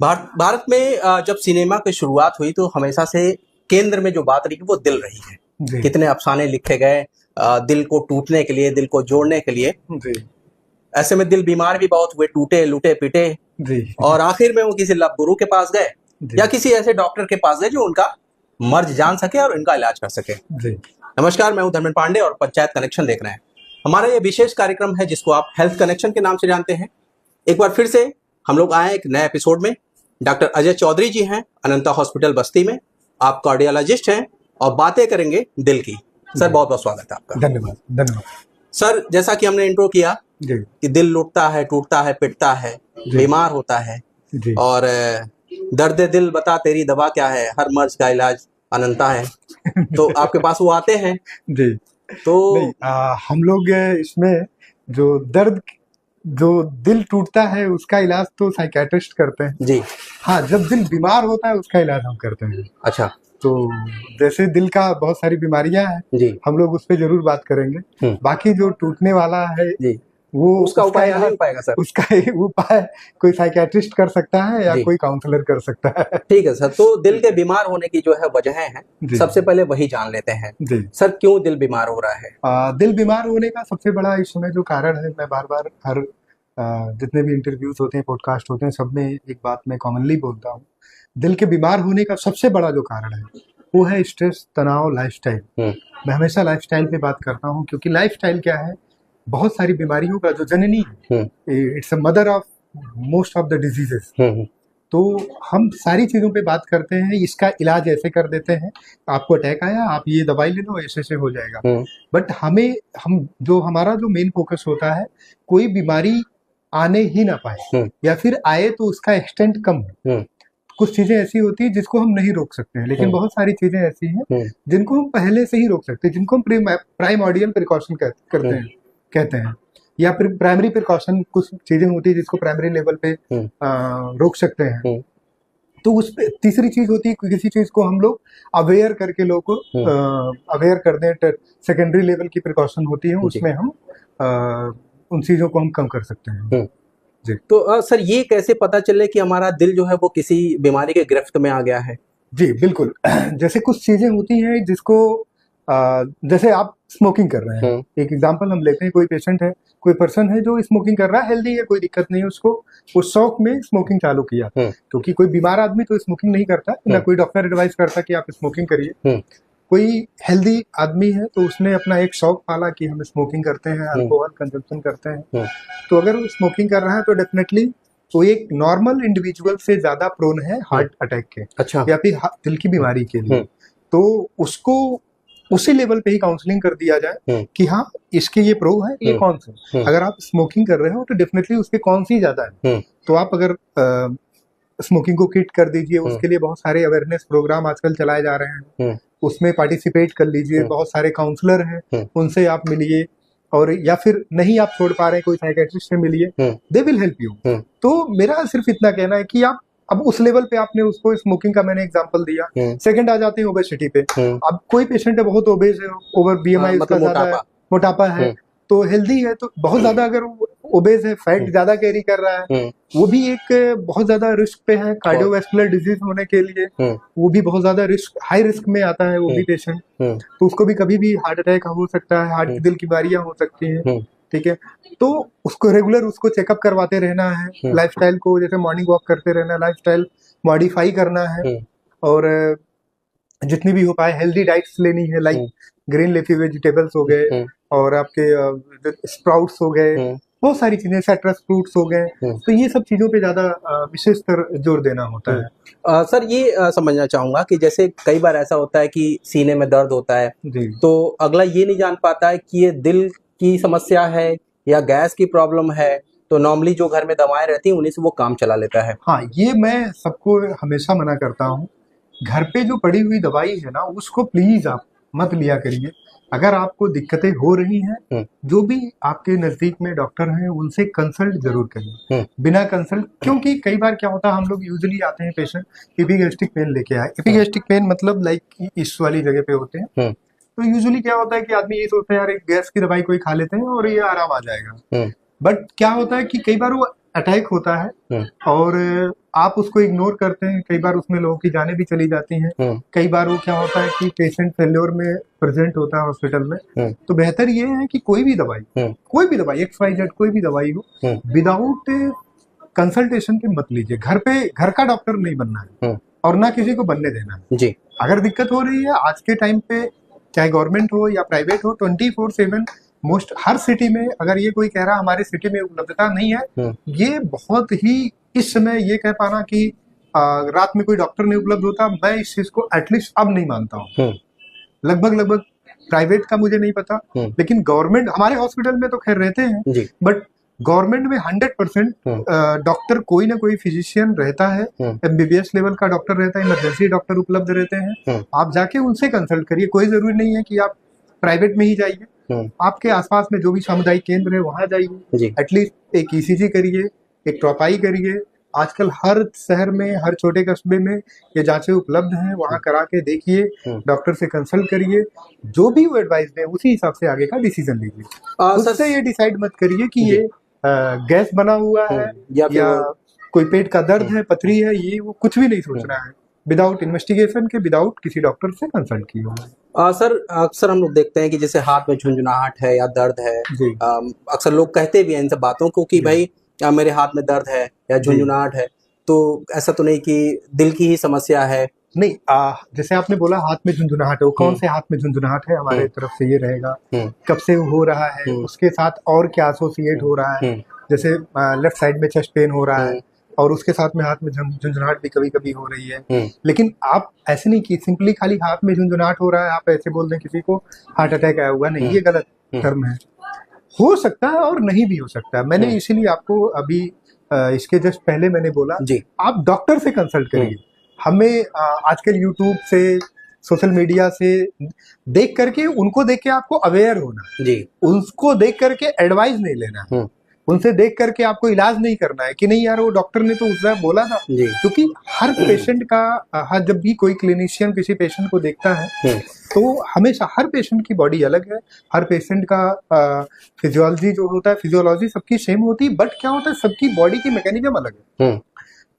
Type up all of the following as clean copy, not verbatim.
भारत में जब सिनेमा की शुरुआत हुई तो हमेशा से केंद्र में जो बात रही वो दिल रही है। कितने अफसाने लिखे गए दिल को टूटने के लिए, दिल को जोड़ने के लिए। जी। ऐसे में दिल बीमार भी बहुत हुए, टूटे लूटे पीटे जी। और आखिर में वो किसी लब गुरु के पास गए या किसी ऐसे डॉक्टर के पास गए जो उनका मर्ज जान सके और इनका इलाज कर सके। जी। नमस्कार, मैं हूं धर्मेंद्र पांडे और पंचायत कनेक्शन देख रहे हैं। हमारा ये विशेष कार्यक्रम है जिसको आप हेल्थ कनेक्शन के नाम से जानते हैं। एक बार फिर से हम लोग आए एक नए एपिसोड में। डॉक्टर अजय चौधरी जी हैं अनंता हॉस्पिटल बस्ती में, आप कार्डियोलॉजिस्ट हैं और बातें करेंगे दिल की। सर बहुत बहुत स्वागत है आपका। धन्यवाद। धन्यवाद सर, जैसा कि हमने इंट्रो किया जी। कि दिल लुटता है, टूटता है, पिटता है, बीमार होता है जी। और दर्द दिल बता तेरी दवा क्या है, हर मर्ज का इलाज अनंता है। तो आपके पास वो आते हैं जी। तो नहीं, हम लोग इसमें जो दिल टूटता है उसका इलाज तो साइकियाट्रिस्ट करते हैं जी। हाँ, जब दिल बीमार होता है उसका इलाज हम करते हैं। अच्छा। तो जैसे दिल का बहुत सारी बीमारियां हैं जी, हम लोग उस पर जरूर बात करेंगे। बाकी जो टूटने वाला है जी, वो उसका उपाय नहीं हो पाएगा सर। उसका उपाय कोई साइकियाट्रिस्ट कर सकता है या जी। कोई काउंसलर कर सकता है। ठीक है सर, तो दिल के बीमार होने की जो है वजहें हैं, जी। सबसे पहले वही जान लेते हैं। जी। सर, क्यों दिल बीमार हो रहा है? दिल बीमार होने का सबसे बड़ा इस समय जो कारण है, मैं बार बार हर जितने भी इंटरव्यूज होते हैं, पॉडकास्ट होते हैं, सब में एक बात मैं कॉमनली बोलता हूँ। दिल के बीमार होने का सबसे बड़ा जो कारण है वो है स्ट्रेस, तनाव, लाइफस्टाइल। मैं हमेशा लाइफस्टाइल पे बात करता हूँ क्योंकि लाइफस्टाइल क्या है, बहुत सारी बीमारियों का जो जननी है, it's a mother of most of the diseases. तो हम सारी चीजों पे बात करते हैं, इसका इलाज ऐसे कर देते हैं, आपको अटैक आया, आप ये दवाई ले लो, ऐसे हो जाएगा। बट हमारा जो मेन फोकस होता है, कोई बीमारी आने ही ना पाए या फिर आए तो उसका एक्सटेंट कम हो। कुछ चीजें ऐसी होती है जिसको हम नहीं रोक सकते हैं, लेकिन बहुत सारी चीजें ऐसी हैं जिनको हम पहले से ही रोक सकते हैं, जिनको हम प्राइमोर्डियल प्रिकॉशन कहते हैं या फिर प्राइमरी प्रिकॉशन। कुछ चीजें होती है जिसको प्राइमरी लेवल पे रोक सकते हैं। तो उस पे तीसरी चीज होती है, किसी चीज को हम लोग अवेयर करके लोगों को अवेयर कर दें। सेकेंडरी लेवल की प्रिकॉशन होती है, उसमें हम उन चीजों को हम कम कर सकते हैं। जी। तो सर, ये कैसे पता चले कि हमारा दिल जो है वो किसी बीमारी के गिरफ्त में आ गया है? जी बिल्कुल। जैसे कुछ चीजें होती हैं जिसको जैसे आप स्मोकिंग कर रहे हैं, एक एग्जांपल हम लेते हैं। कोई पेशेंट है, कोई पर्सन है जो स्मोकिंग कर रहा है, हेल्दी है, कोई दिक्कत नहीं है उसको, वो शौक में स्मोकिंग चालू किया। क्योंकि कोई बीमार आदमी तो स्मोकिंग नहीं करता, ना कोई डॉक्टर एडवाइस करता कि आप स्मोकिंग करिए। कोई हेल्दी आदमी है तो उसने अपना एक शौक पाला कि हम स्मोकिंग करते हैं, अल्कोहल कंजप्शन करते हैं। तो अगर वो स्मोकिंग कर रहा है तो डेफिनेटली वो एक नॉर्मल इंडिविजुअल से ज्यादा प्रोन है हार्ट अटैक के। अच्छा। या फिर दिल की बीमारी के लिए। तो उसको उसी लेवल पे ही काउंसलिंग कर दिया जाए कि हाँ, इसके ये प्रो है, ये कौन से। अगर आप स्मोकिंग कर रहे हो तो डेफिनेटली उसके कौन सी ज्यादा है। तो आप अगर स्मोकिंग को किट कर दीजिए, उसके लिए बहुत सारे अवेयरनेस प्रोग्राम आजकल चलाए जा रहे हैं, उसमें पार्टिसिपेट कर लीजिए। बहुत सारे काउंसलर हैं, उनसे आप मिलिए, और या फिर नहीं आप छोड़ पा रहे हैं, कोई साइकियाट्रिस्ट से मिलिए, दे विल हेल्प यू। तो मेरा सिर्फ इतना कहना है कि आप अब उस लेवल पे आपने उसको, स्मोकिंग का मैंने एग्जांपल दिया। सेकंड आ जाते हैं ओबेसिटी पे। अब कोई पेशेंट है बहुत ओबेस है, ओवर बीएमआई उसका ज्यादा है, मोटापा है, तो हेल्दी है तो बहुत ज्यादा, अगर ओबेस है, फैट ज्यादा कैरी कर रहा है, वो भी एक बहुत ज्यादा रिस्क पे है कार्डियोवैस्कुलर डिजीज होने के लिए। वो भी बहुत ज्यादा हाई रिस्क में आता है वो भी पेशेंट। तो उसको भी कभी भी हार्ट अटैक हो सकता है, हार्ट दिल की बीमारियां हो सकती हैं। ठीक है, तो उसको रेगुलर उसको चेकअप करवाते रहना है। लाइफस्टाइल को जैसे मॉर्निंग वॉक करते रहना है, लाइफस्टाइल मॉडिफाई करना है, और जितनी भी हो पाए हेल्दी डाइट्स लेनी है, लाइक ग्रीन लीफी वेजिटेबल्स हो गए, और आपके स्प्राउट्स हो गए, बहुत सारी चीजें, साइट्रस फ्रूट्स हो गए। तो ये सब चीजों पे ज्यादा विशेषतर जोर देना होता है। सर, ये समझना चाहूंगा कि जैसे कई बार ऐसा होता है कि सीने में दर्द होता है, तो अगला ये नहीं जान पाता है कि ये दिल की समस्या है या गैस की प्रॉब्लम है, तो नॉर्मली जो घर में दवाएं रहती हैं उन्हीं से वो काम चला लेता है। हाँ, ये मैं सबको हमेशा मना करता हूँ, घर पे जो पड़ी हुई दवाई है ना, उसको प्लीज आप मत लिया करिए। अगर आपको दिक्कतें हो रही हैं, जो भी आपके नजदीक में डॉक्टर हैं उनसे कंसल्ट जरूर करिए, बिना कंसल्ट। क्योंकि कई बार क्या होता है, हम लोग यूजुअली आते हैं पेशेंट एपिगैस्ट्रिक पेन लेके आए। एपिगैस्ट्रिक पेन मतलब लाइक इस वाली जगह पे होते हैं। तो यूजुअली क्या होता है कि आदमी ये सोचता है यार एक गैस की दवाई कोई खा लेते हैं और ये आराम आ जाएगा। बट क्या होता है कि कई बार वो अटैक होता है और आप उसको इग्नोर करते हैं, कई बार उसमें लोगों की जानें भी चली जाती हैं। कई बार वो क्या होता है कि पेशेंट फेल्योर में प्रेजेंट होता है हॉस्पिटल में, तो बेहतर ये है कि कोई भी दवाई XYZ कोई भी दवाई हो, विदाउट कंसल्टेशन के मत लीजिए। घर का डॉक्टर नहीं बनना है और ना किसी को बनने देना है जी। अगर दिक्कत हो रही है आज के टाइम पे, चाहे गवर्नमेंट हो या प्राइवेट हो, 24/7 मोस्ट हर सिटी में, अगर ये कोई कह रहा हमारे सिटी में उपलब्धता नहीं है, ये बहुत ही इस समय ये कह पाना कि रात में कोई डॉक्टर नहीं उपलब्ध होता, मैं इस चीज को एटलीस्ट अब नहीं मानता हूँ। लगभग प्राइवेट का मुझे नहीं पता, लेकिन गवर्नमेंट हमारे हॉस्पिटल में तो खैर रहते हैं, बट गवर्नमेंट में 100% डॉक्टर कोई ना कोई फिजिशियन रहता है, MBBS लेवल का डॉक्टर रहता है, इमरजेंसी डॉक्टर उपलब्ध रहते हैं। आप जाके उनसे कंसल्ट करिए, कोई जरूरी नहीं है कि आप प्राइवेट में ही जाइए। आपके आसपास में जो भी सामुदायिक केंद्र है वहां जाइए, एटलीस्ट एक ECG करिए, एक ट्रॉपाई करिए। आजकल हर शहर में, हर छोटे कस्बे में ये जांचें उपलब्ध हैं, वहां करा के देखिए, डॉक्टर से कंसल्ट करिए, जो भी वो एडवाइस दे उसी हिसाब से आगे का डिसीजन लीजिए। उससे ये डिसाइड मत करिए कि ये गैस बना हुआ है या कोई पेट का दर्द है, पथरी है, ये वो कुछ भी नहीं सोचना है विदाउट इन्वेस्टिगेशन के, विदाउट किसी डॉक्टर से कंसल्ट किए हुए। सर अक्सर हम लोग देखते हैं कि जैसे हाथ में झुंझुनाहट है या दर्द है, अक्सर लोग कहते भी हैं इन सब बातों को कि भाई मेरे हाथ में दर्द है या झुंझुनाहट है, तो ऐसा तो नहीं कि दिल की ही समस्या है? नहीं, जैसे आपने बोला हाथ में झुंझुनाहट है, वो कौन से हाथ में झुंझुनाहट है, हमारे तरफ से ये रहेगा कब से हो रहा है, उसके साथ और क्या एसोसिएट हो रहा है। जैसे लेफ्ट साइड में चेस्ट पेन हो रहा है और उसके साथ में हाथ में झुंझुनाहट भी कभी कभी हो रही है, लेकिन आप ऐसे नहीं कि सिंपली खाली हाथ में झुंझुनाहट हो रहा है आप ऐसे बोल दें किसी को हार्ट अटैक आया हुआ, नहीं, ये गलत टर्म है। हो सकता है और नहीं भी हो सकता है। मैंने इसीलिए आपको अभी इसके जस्ट पहले मैंने बोला आप डॉक्टर से कंसल्ट करिए। हमें आजकल यूट्यूब से, सोशल मीडिया से देख करके, उनको देख के आपको अवेयर होना जी, उनको देख करके एडवाइस नहीं लेना, उनसे देख करके आपको इलाज नहीं करना है कि नहीं यार वो डॉक्टर ने तो उस समय बोला था, क्योंकि हर पेशेंट का, जब भी कोई क्लिनिशियन किसी पेशेंट को देखता है तो हमेशा हर पेशेंट की बॉडी अलग है, हर पेशेंट का फिजियोलॉजी जो होता है, फिजियोलॉजी सबकी सेम होती है, बट क्या होता है सबकी बॉडी की मैकेनिज्म अलग है।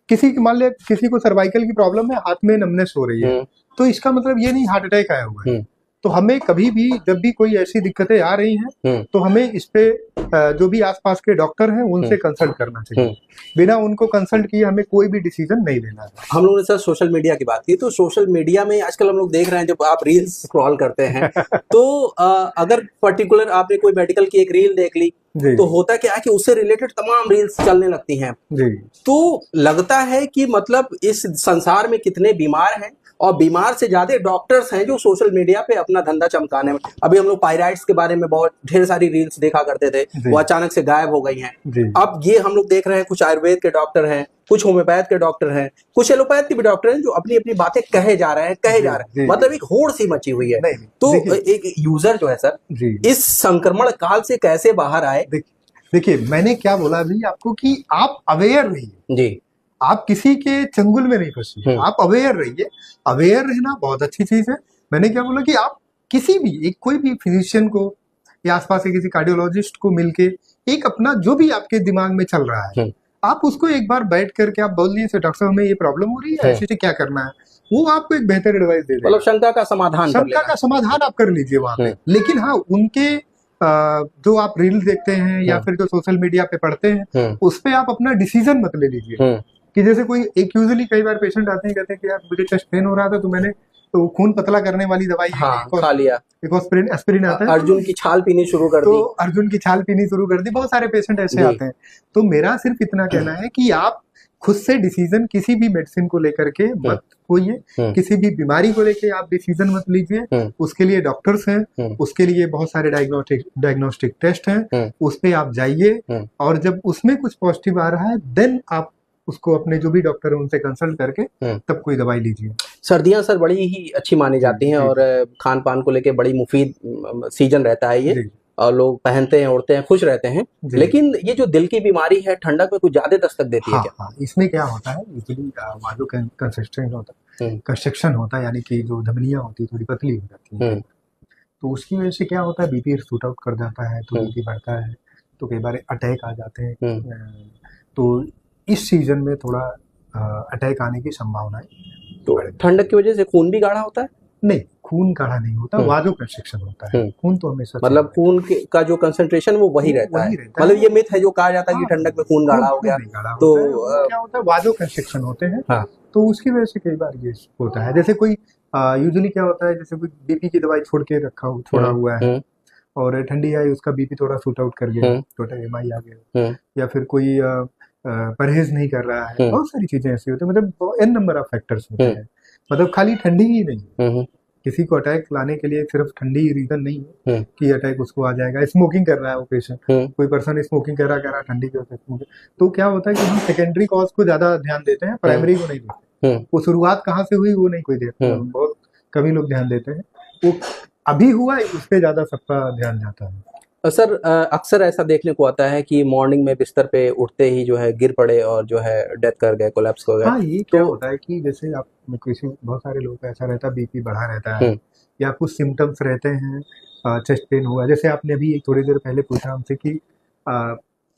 किसी की, मान लिया किसी को सर्वाइकल की प्रॉब्लम है, हाथ में नमनेस हो रही है, तो इसका मतलब ये नहीं हार्ट अटैक आया हुआ है। तो हमें कभी भी जब भी कोई ऐसी दिक्कतें आ रही हैं तो हमें इस पे जो भी आसपास के डॉक्टर हैं उनसे कंसल्ट करना चाहिए। बिना उनको कंसल्ट किए हमें कोई भी डिसीजन नहीं लेना है। हम लोगों ने सर सोशल मीडिया की बात की, तो सोशल मीडिया में आजकल हम लोग देख रहे हैं जब आप रील्स स्क्रॉल करते हैं तो अगर पर्टिकुलर आपने कोई मेडिकल की एक रील देख ली तो होता क्या है कि उससे रिलेटेड तमाम रील्स चलने लगती हैं जी। तो लगता है कि मतलब इस संसार में कितने बीमार हैं और बीमार से ज्यादा डॉक्टर्स हैं जो सोशल मीडिया पे अपना धंधा चमकाने में। अभी हम लोग पायराइड्स के बारे में बहुत ढेर सारी रील्स देखा करते थे, वो अचानक से गायब हो गई हैं। अब ये हम लोग देख रहे हैं कुछ आयुर्वेद के डॉक्टर हैं, कुछ होम्योपैथ के डॉक्टर हैं, कुछ एलोपैथ के भी डॉक्टर हैं जो अपनी अपनी बातें कहे जा रहे हैं, मतलब एक होड़ सी मची हुई है। तो एक यूजर जो है सर इस संक्रमण काल से कैसे बाहर आए? देखिए मैंने क्या बोला अभी आपको कि आप अवेयर रहिए जी, आप किसी के चंगुल में नहीं फंसिए, आप अवेयर रहिए। अवेयर रहना बहुत अच्छी चीज है। मैंने क्या बोला कि आप किसी भी कोई भी फिजिशियन को या आसपास के किसी कार्डियोलॉजिस्ट को मिलके एक अपना जो भी आपके दिमाग में चल रहा है आप उसको एक बार बैठ करके आप बोल दिए डॉक्टर साहब हमें ये प्रॉब्लम हो रही है, ऐसे क्या करना है, वो आपको एक बेहतर एडवाइस दे देगा। मतलब शंका का समाधान आप कर लीजिए वहां पे। लेकिन हाँ, उनके जो आप रील देखते हैं या फिर जो सोशल मीडिया पे पढ़ते हैं उस पे आप अपना डिसीजन मत ले लीजिए। कि जैसे कोई यूजुअली कई बार पेशेंट आते हैं कहते हैं कि यार मुझे चेस्ट पेन हो रहा था तो मैंने तो खून पतला करने वाली दवाई खा लिया, एक एस्पिरिन आता है, अर्जुन की छाल पीनी शुरू कर दी, तो अर्जुन की छाल पीनी शुरू कर दी। बहुत सारे पेशेंट ऐसे आते हैं। तो मेरा सिर्फ इतना कहना है कि आप खुद से डिसीजन किसी भी मेडिसिन को लेकर के मत होइए, किसी भी बीमारी को लेके आप डिसीजन मत लीजिए। उसके लिए डॉक्टर्स हैं, उसके लिए बहुत सारे डायग्नोस्टिक टेस्ट हैं, उस पे आप जाइए और जब उसमें कुछ पॉजिटिव आ रहा है देन आप उसको अपने जो भी डॉक्टर है उनसे कंसल्ट करके तब कोई दवाई लीजिए। सर्दियां सर बड़ी ही अच्छी मानी जाती हैं और खान पान को लेके बड़ी मुफीद सीजन रहता है ये, और लोग पहनते हैं, ओढ़ते हैं, खुश रहते हैं। लेकिन ये जो दिल की बीमारी है ठंडक में कुछ ज्यादा दस्तक देती है क्या? इसमें क्या होता है, यूजुअली जो कंस्ट्रक्शन होता है यानी कि जो धमनियां होती है थोड़ी पतली हो जाती है, तो उसकी वजह से क्या होता है बीपी शूट आउट कर जाता है, तो बीपी बढ़ता है, तो कई बार अटैक आ जाते हैं। तो इस सीजन में थोड़ा अटैक आने की संभावनाएं तो बढ़ जाती ठंडक की वजह से खून भी गाढ़ा होता है? नहीं, खून गाढ़ा नहीं होता, वाजो कंस्ट्रिक्शन होता है। खून तो हमेशा मतलब खून का जो कंसंट्रेशन वो वही रहता है। मतलब ये मिथ है जो कहा जाता है कि ठंडक में खून गाढ़ा हो गया तो क्या होता है, वाजो कंस्ट्रिक्शन होते हैं। हाँ। तो उसकी वजह से कई बार ये होता है। जैसे कोई यूजुअली क्या होता है, जैसे कोई बीपी की दवाई छोड़ा हुआ है और ठंडी आई, उसका बीपी थोड़ा शूट आउट कर गया, छोटा एमआई आ गया, या फिर कोई परहेज नहीं कर रहा है, बहुत सारी चीजें ऐसी होती है। मतलब एन नंबर ऑफ फैक्टर्स होते हैं। मतलब खाली ठंडी ही नहीं, किसी को अटैक लाने के लिए सिर्फ ठंडी रीजन नहीं है कि अटैक उसको आ जाएगा। स्मोकिंग कर रहा है वो पेशेंट, कोई पर्सन स्मोकिंग कर रहा ठंडी की वजह से, तो क्या होता है कि हम सेकेंडरी कॉज को ज्यादा ध्यान देते हैं, प्राइमरी को नहीं देते। वो शुरुआत कहाँ से हुई वो नहीं कोई देखता, बहुत कभी लोग ध्यान देते हैं। वो अभी हुआ उस पर ज्यादा सबका ध्यान जाता है। सर अक्सर ऐसा देखने को आता है कि मॉर्निंग में बिस्तर पे उठते ही जो है गिर पड़े और जो है डेथ कर गए, कोलैप्स हो गए। हाँ, ये क्या होता है कि जैसे आप किसी बहुत सारे लोग का ऐसा रहता है, बीपी बढ़ा रहता है या कुछ सिम्टम्स रहते हैं, चेस्ट पेन हुआ, जैसे आपने अभी थोड़ी देर पहले पूछा हमसे कि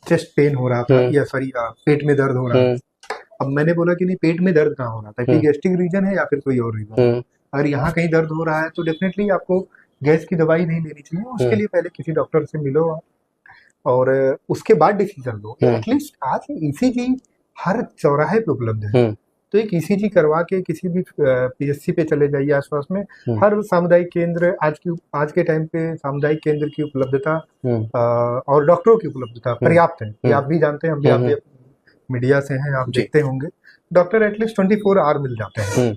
चेस्ट पेन हो रहा था या सॉरी पेट में दर्द हो रहा था। अब मैंने बोला कि नहीं, पेट में दर्द कहाँ हो रहा था, कि गैस्ट्रिक रीजन है या फिर कोई और रीजन। अगर यहाँ कहीं दर्द हो रहा है तो डेफिनेटली आपको गैस की दवाई नहीं लेनी चाहिए, उसके लिए पहले किसी डॉक्टर से मिलो आप और उसके बाद डिसीजन लो। एटलीस्ट आज ईसीजी हर चौराहे पे उपलब्ध है, तो एक ईसीजी करवा के किसी भी पीएचसी पे चले जाइए आसपास में। हर सामुदायिक केंद्र आज के टाइम पे सामुदायिक केंद्र की उपलब्धता और डॉक्टरों की उपलब्धता पर्याप्त है। ये आप भी जानते हैं, हम भी आप भी मीडिया से हैं, आप देखते होंगे डॉक्टर एटलीस्ट 24 आवर मिल जाते हैं।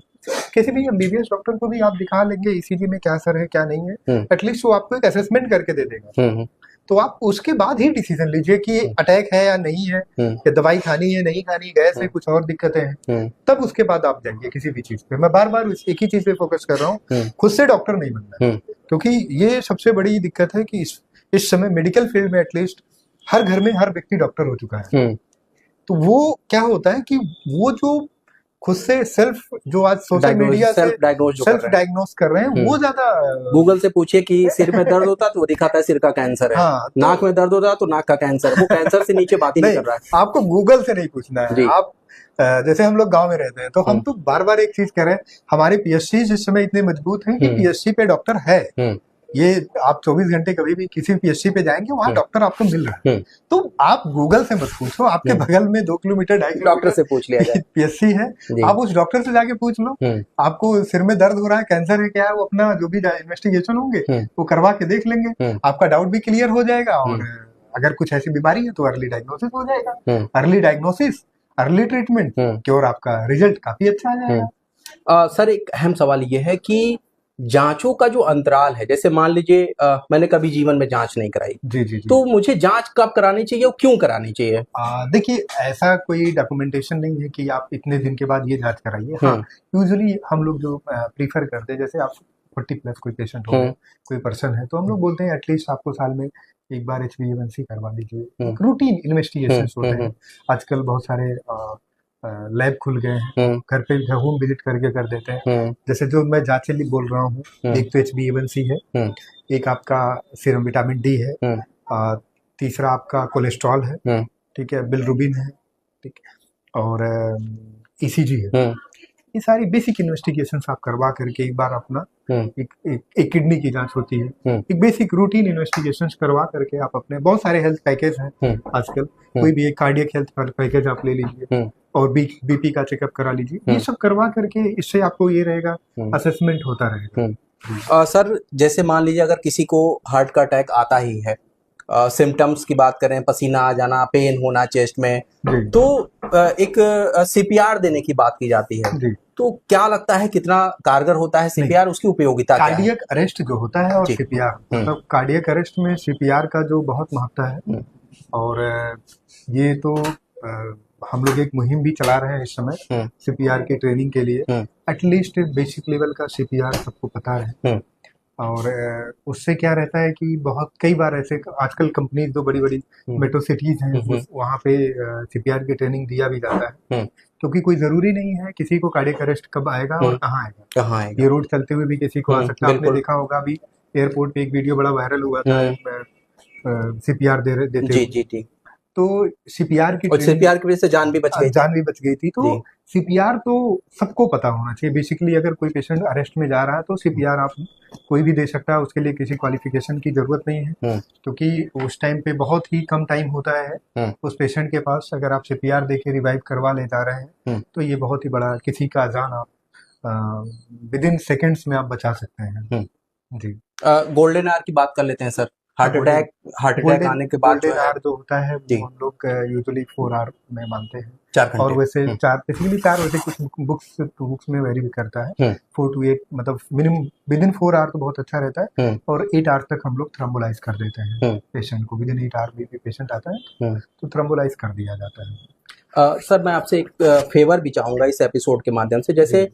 किसी भी एमबीबीएस डॉक्टर को भी आप दिखा लेंगे ईसीजी में क्या असर है क्या नहीं है, एटलीस्ट वो आपको एक असेसमेंट करके दे देगा। तो आप उसके बाद ही डिसीजन लीजिए कि अटैक है या नहीं है, या दवाई खानी है नहीं खानी, गैस है, कुछ और दिक्कतें हैं, तब उसके बाद आप जाइए किसी भी चीज पे। मैं बार बार एक ही चीज पे फोकस कर रहा हूँ, खुद से डॉक्टर नहीं बनना, क्योंकि ये सबसे बड़ी दिक्कत है कि इस समय मेडिकल फील्ड में एटलीस्ट हर घर में हर व्यक्ति डॉक्टर हो चुका है। तो वो क्या होता है कि वो जो खुद से सेल्फ जो आज सोशल मीडिया से सेल्फ डायग्नोस कर रहे हैं, वो ज्यादा। गूगल से पूछिए कि सिर में दर्द होता तो वो दिखाता है सिर का कैंसर है। हाँ, तो नाक में दर्द होता तो नाक का कैंसर, वो कैंसर से नीचे बात ही नहीं कर रहा है। आपको गूगल से नहीं पूछना है। आप जैसे हम लोग गांव में रहते हैं तो हम तो बार बार एक चीज कह रहे हैं, हमारे पीएचसी इस समय इतने मजबूत हैं कि पीएचसी पे डॉक्टर है। ये आप 24 घंटे कभी भी किसी पीएचसी पे जाएंगे, वहाँ डॉक्टर आपको मिल रहा है। तो आप गूगल से मत पूछो, आपके बगल में 2 किलोमीटर 2.5 किलोमीटर डॉक्टर से पूछ लिया जाए, पीएचसी है, आप उस डॉक्टर से जाके पूछ लो। आपको सिर में दर्द हो रहा है, कैंसर है क्या है, वो अपना जो भी इन्वेस्टिगेशन होंगे वो करवा के देख लेंगे, आपका डाउट भी क्लियर हो जाएगा। और अगर कुछ ऐसी बीमारी है तो अर्ली डायग्नोसिस हो जाएगा। Early diagnosis, early treatment, cure, आपका रिजल्ट काफी अच्छा आ जाएगा। सर एक अहम सवाल ये है कि जांचों का जो अंतराल है, जैसे मान लीजिए मैंने कभी जीवन में जांच नहीं कराई, जी, तो मुझे जांच कब करानी चाहिए और क्यों करानी चाहिए? देखिए, ऐसा कोई डॉक्यूमेंटेशन नहीं है कि आप इतने दिन के बाद ये जांच कराइए। हाँ, यूजुअली हम लोग जो प्रीफर करते हैं, जैसे आप 40 प्लस कोई पेशेंट हो, कोई पर्सन है, तो हम लोग बोलते हैं एटलीस्ट आपको साल में एक बार HbA1c करवा लीजिए। रूटीन इन्वेस्टिगेशन होते हैं, आजकल बहुत सारे लैब खुल गए हैं, घर पे होम विजिट करके कर देते हैं। जैसे जो मैं जांचें बोल रहा हूँ, एक तो HbA1c है, एक आपका सीरम विटामिन डी है, तीसरा आपका कोलेस्ट्रॉल है, ठीक है, बिलरुबिन है, ठीक है, और ECG है। ये सारी बेसिक इन्वेस्टिगेशंस आप करवा करके एक बार अपना एक किडनी की जांच होती है, एक बेसिक रूटीन इन्वेस्टिगेशंस करवा करके आप अपने बहुत सारे हेल्थ पैकेज हैं आजकल, कोई भी एक कार्डियक हेल्थ पैकेज आप ले लीजिए और बीपी का चेकअप करा लीजिए। ये सब करवा करके इससे आपको ये रहेगा, असेसमेंट होता रहेगा। सर जैसे मान लीजिए अगर किसी को हार्ट का अटैक आता ही है, सिम्टम्स की बात करें, पसीना आ जाना, पेन होना चेस्ट में, तो एक CPR देने की बात की जाती है, तो क्या लगता है कितना कारगर होता है CPR, उसकी उपयोगिता क्या है? कार्डियक अरेस्ट जो होता है और CPR, मतलब कार्डियक अरेस्ट में CPR का जो बहुत महत्व है, और ये तो हम लोग एक मुहिम भी चला रहे हैं इस समय CPR की ट्रेनिंग के लिए। एटलीस्ट बेसिक लेवल का CPR सबको पता है, और उससे क्या रहता है कि कई बार ऐसे आजकल कंपनी जो बड़ी बड़ी मेट्रो सिटीज हैं, वहाँ पे CPR की ट्रेनिंग दिया भी जाता है, क्योंकि कोई जरूरी नहीं है किसी को कार्डियक अरेस्ट कब आएगा और कहाँ आएगा। ये रोड चलते हुए भी किसी को आ सकता है। आपने देखा होगा अभी एयरपोर्ट पे एक वीडियो बड़ा वायरल हुआ था, CPR देते हुए। तो सीपीआर की और सीपीआर की वजह से जान भी बच गई। जान भी बच गई थी। तो जी। सीपीआर तो सबको पता होना चाहिए बेसिकली। अगर कोई पेशेंट अरेस्ट में जा रहा है तो सीपीआर आप कोई भी दे सकता है, उसके लिए किसी क्वालिफिकेशन की जरूरत नहीं है, क्योंकि उस टाइम पे बहुत ही कम टाइम होता है उस पेशेंट के पास। अगर आप सीपीआर दे के रिवाइव करवा ले जा रहे हैं तो ये बहुत ही बड़ा, किसी का जान आप विद इन सेकेंड्स में आप बचा सकते हैं। जी। गोल्डन आवर की बात कर लेते हैं सर। हार्ट अटैक आने के बाद गोल्डन आवर जो होता है वो हम लोग यूजुअली 4 आवर में मानते हैं। 4 घंटे। और वैसे 4 बेसिकली 4, वैसे कुछ बुक्स में वेरी भी करता है 4 to 8, मतलब मिनिमम विद इन 4 आवर तो बहुत अच्छा रहता है। और 8 आवर तक हम लोग थ्रोम्बोलाइज कर देते हैं पेशेंट को। विद इन 8 आवर भी पेशेंट आता है तो थ्रोम्बोलाइज कर दिया जाता है। सर मैं आपसे एक फेवर भी चाहूंगा इस एपिसोड के माध्यम से। जैसे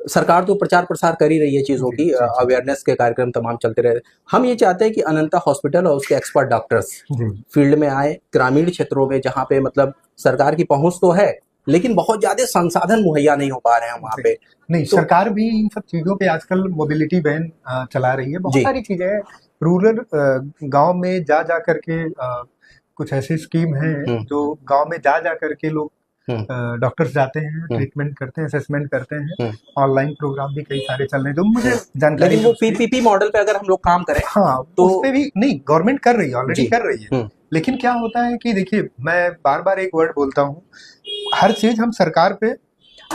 सरकार तो प्रचार प्रसार कर ही रही है चीजों की, अवेयरनेस के कार्यक्रम तमाम चलते रहे। हम ये चाहते हैं कि अनंता हॉस्पिटल और उसके एक्सपर्ट डॉक्टर्स फील्ड में आए, ग्रामीण क्षेत्रों में जहाँ पे मतलब सरकार की पहुंच तो है लेकिन बहुत ज्यादा संसाधन मुहैया नहीं हो पा रहे हैं वहाँ पे। नहीं, तो सरकार भी इन सब चीजों पे आजकल मोबिलिटी वैन चला रही है, बहुत सारी चीजें हैं। रूरल गांव में जा करके कुछ ऐसी स्कीम है जो गांव में जा करके लोग डॉक्टर्स जाते हैं, ट्रीटमेंट करते हैं, असेसमेंट करते हैं। ऑनलाइन प्रोग्राम भी कई सारे चल रहे हैं जो मुझे जानकारी। लेकिन वो पीपीपी मॉडल पे अगर हम लोग काम करें, हाँ, तो उस पे भी नहीं, गवर्नमेंट कर रही है, ऑलरेडी कर रही है। लेकिन क्या होता है कि देखिए, मैं बार बार एक वर्ड बोलता हूँ, हर चीज हम सरकार पे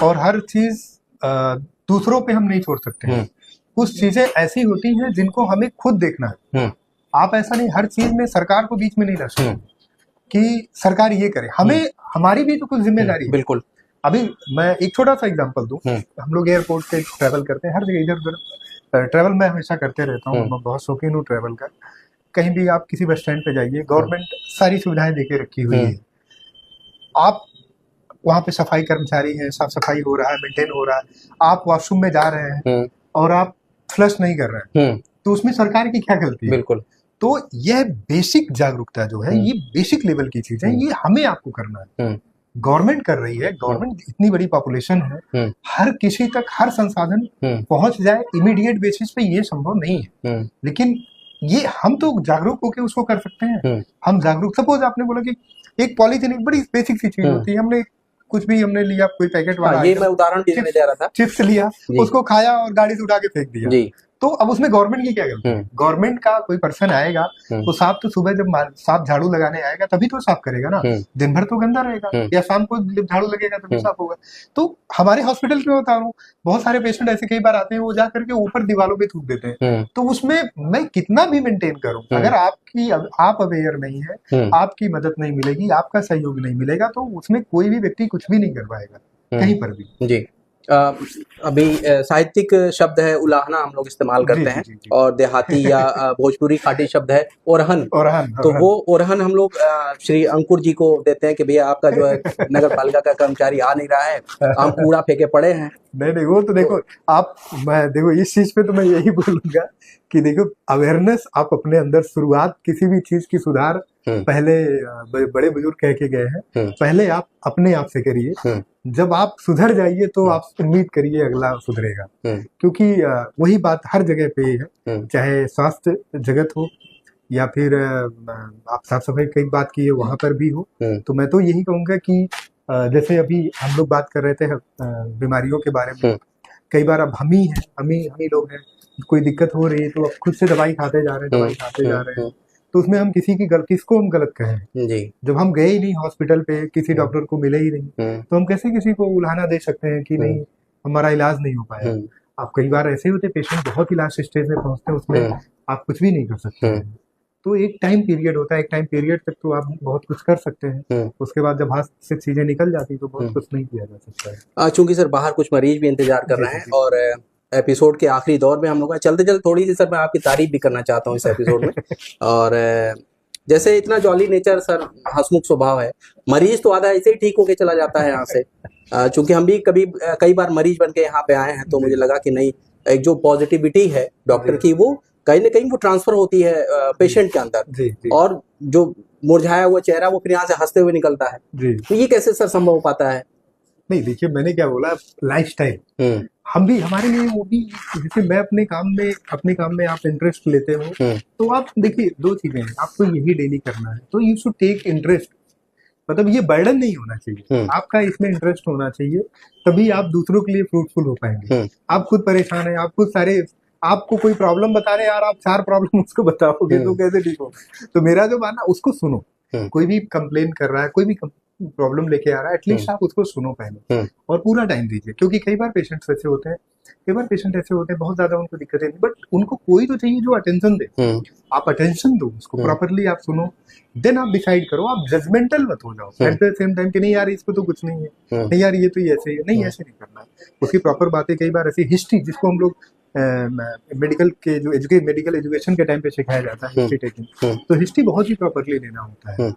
और हर चीज दूसरों पे हम नहीं छोड़ सकते। कुछ चीजें ऐसी होती हैं जिनको हमें खुद देखना है। आप ऐसा नहीं हर चीज में सरकार को बीच में नहीं रख सकते कि सरकार ये करे, हमें हमारी भी तो कुछ जिम्मेदारी है। बिल्कुल। अभी मैं एक छोटा सा एग्जांपल दूं, हम लोग एयरपोर्ट पे ट्रैवल करते हैं, हर जगह इधर उधर ट्रैवल मैं हमेशा करते रहता हूँ, मैं बहुत शौकीन हूँ ट्रैवल का। कहीं भी आप किसी बस स्टैंड पे जाइए, गवर्नमेंट सारी सुविधाएं देके रखी हुई है। आप वहाँ पे सफाई कर्मचारी हैं, साफ सफाई हो रहा है, मेंटेन हो रहा है। आप वॉशरूम में जा रहे हैं और आप फ्लश नहीं कर रहे हैं, तो उसमें सरकार की क्या गलती है? बिल्कुल। तो यह बेसिक जागरूकता जो है, ये बेसिक लेवल की चीज है, ये हमें आपको करना है। गवर्नमेंट कर रही है, गवर्नमेंट इतनी बड़ी पॉपुलेशन है, हर किसी तक हर संसाधन पहुंच जाए इमीडिएट बेसिस पे, ये संभव नहीं है। लेकिन ये हम तो जागरूक होकर उसको कर सकते हैं। हम जागरूक, सपोज आपने बोला कि एक पॉलीथीन एक बड़ी बेसिक सी चीज होती है, हमने कुछ भी हमने लिया, कोई पैकेट वाला, ये मैं उदाहरण दे रहा था, चिप्स लिया, उसको खाया और गाड़ी से उठा के फेंक दिया, तो अब उसमें गवर्नमेंट की क्या गलती है? गवर्नमेंट का कोई पर्सन आएगा तो साफ, तो सुबह जब साफ झाड़ू लगाने आएगा तभी तो साफ करेगा ना, दिन भर तो गंदा रहेगा, या शाम को जब झाड़ू लगेगा तभी साफ होगा। तो हमारे हॉस्पिटल में बता रहा हूँ, बहुत सारे पेशेंट ऐसे कई बार आते हैं, वो जा करके ऊपर दीवारों पे थूक देते हैं। तो उसमें मैं कितना भी मेंटेन करूँ, अगर आप अवेयर नहीं है, आपकी मदद नहीं मिलेगी, आपका सहयोग नहीं मिलेगा, तो उसमें कोई भी व्यक्ति कुछ भी नहीं कर पाएगा कहीं पर भी। जी। अभी साहित्यिक शब्द है उलाहना, हम लोग इस्तेमाल करते हैं, और देहाती या भोजपुरी खाटी शब्द है ओरहन। तो वो ओरहन हम लोग श्री अंकुर जी को देते हैं कि भैया आपका जो है नगर पालिका का कर्मचारी आ नहीं रहा है, हम कूड़ा फेंके पड़े हैं। नहीं, वो तो देखो आप, मैं देखो इस चीज पे तो मैं यही बोलूंगा कि देखो, अवेयरनेस आप अपने अंदर, शुरुआत किसी भी चीज की सुधार पहले बड़े बुजुर्ग कह के गए हैं, पहले आप अपने आप से करिए। जब आप सुधर जाइए तो आप उम्मीद करिए अगला सुधरेगा, क्योंकि वही बात हर जगह पे है, चाहे स्वास्थ्य जगत हो या फिर आप साफ सफाई की बात की है वहां पर भी हो। तो मैं तो यही कहूंगा कि जैसे अभी हम लोग बात कर रहे थे बीमारियों के बारे में, कई बार अब हम ही लोग हैं, कोई दिक्कत हो रही है तो अब खुद से दवाई खाते जा रहे हैं, तो उसमें हम किसको हम गलत कहें जी। जब हम गए ही नहीं हॉस्पिटल पे, किसी डॉक्टर को मिले ही नहीं, तो हम कैसे किसी को उलाहना दे सकते हैं कि नहीं हमारा इलाज नहीं हो पाया। आप कई बार ऐसे होते पेशेंट बहुत ही लास्ट स्टेज में पहुंचते हैं, उसमें आप कुछ भी नहीं कर सकते। तो एक टाइम पीरियड होता है, एक टाइम पीरियड तक तो आप बहुत कुछ कर सकते हैं, उसके बाद जब हाथ से चीजें निकल जाती तो बहुत कुछ नहीं किया जा सकता है। चूंकि सर बाहर कुछ मरीज भी इंतजार कर रहे हैं, और एपिसोड के आखिरी दौर में हम लोग चलते थोड़ी सी सर मैं आपकी तारीफ भी करना चाहता हूँ इस एपिसोड में। और जैसे इतना जॉली नेचर सर, हंसमुख स्वभाव है, मरीज तो आधा ऐसे ही ठीक होके चला जाता है यहाँ से। चूंकि हम भी कई बार मरीज बन के यहाँ पे आए हैं, तो मुझे लगा कि नहीं, एक जो पॉजिटिविटी है डॉक्टर की, वो कहीं ना कहीं वो ट्रांसफर होती है पेशेंट के अंदर, और जो मुरझाया हुआ चेहरा वो फिर यहाँ से हंसते हुए निकलता है। तो ये कैसे सर संभव हो पाता है? नहीं, देखिए मैंने क्या बोला, लाइफस्टाइल हम भी, हमारे लिए वो भी, जैसे मैं अपने काम में आप इंटरेस्ट लेते हो, तो आप देखिए 2 चीजें हैं, आपको यही डेली करना है, तो यू शुड टेक इंटरेस्ट। मतलब ये बर्डन नहीं होना चाहिए, आपका इसमें इंटरेस्ट होना चाहिए, तभी आप दूसरों के लिए फ्रूटफुल हो पाएंगे। आप खुद परेशान हैं, आप खुद सारे, आपको कोई प्रॉब्लम बता रहे हैं यार, आप 4 प्रॉब्लम उसको बताओगे तो कैसे ठीक हो। तो मेरा जो मानना, उसको सुनो। कोई भी कंप्लेन कर रहा है, कोई भी प्रॉब्लम लेके आ रहा है, एटलीस्ट आप उसको सुनो पहले और पूरा टाइम दीजिए। क्योंकि कई बार पेशेंट्स ऐसे होते हैं, बहुत ज्यादा उनको दिक्कतें नहीं, बट उनको कोई तो चाहिए जो अटेंशन दे। आप अटेंशन दो उसको, प्रॉपरली आप सुनो, देन आप डिसाइड करो। आप जजमेंटल मत हो जाओ एट द सेम टाइम कि नहीं यार इसको तो कुछ नहीं है, नहीं यार ये तो ये ऐसे ही है, नहीं ऐसे नहीं करना है। उसकी प्रॉपर बातें, कई बार ऐसी हिस्ट्री, जिसको हम लोग मेडिकल के जो मेडिकल एजुकेशन के टाइम पे सिखाया जाता है, हिस्ट्री टेकिंग, तो हिस्ट्री बहुत ही प्रॉपरली लेना होता है।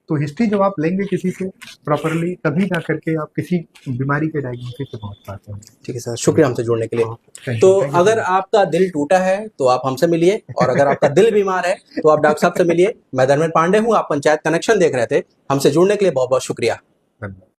तो हिस्ट्री जब आप लेंगे किसी से प्रॉपरली, तभी जा करके आप किसी बीमारी के डायग्नोसिस पे पहुंच पाते हैं। ठीक है सर, शुक्रिया हमसे जुड़ने के लिए। तो अगर आपका दिल टूटा है तो आप हमसे मिलिए, और अगर आपका दिल बीमार है तो आप डॉक्टर साहब से मिलिए। मैं धर्मेंद्र पांडे हूँ, आप पंचायत कनेक्शन देख रहे थे। हमसे जुड़ने के लिए बहुत बहुत शुक्रिया। धन्यवाद।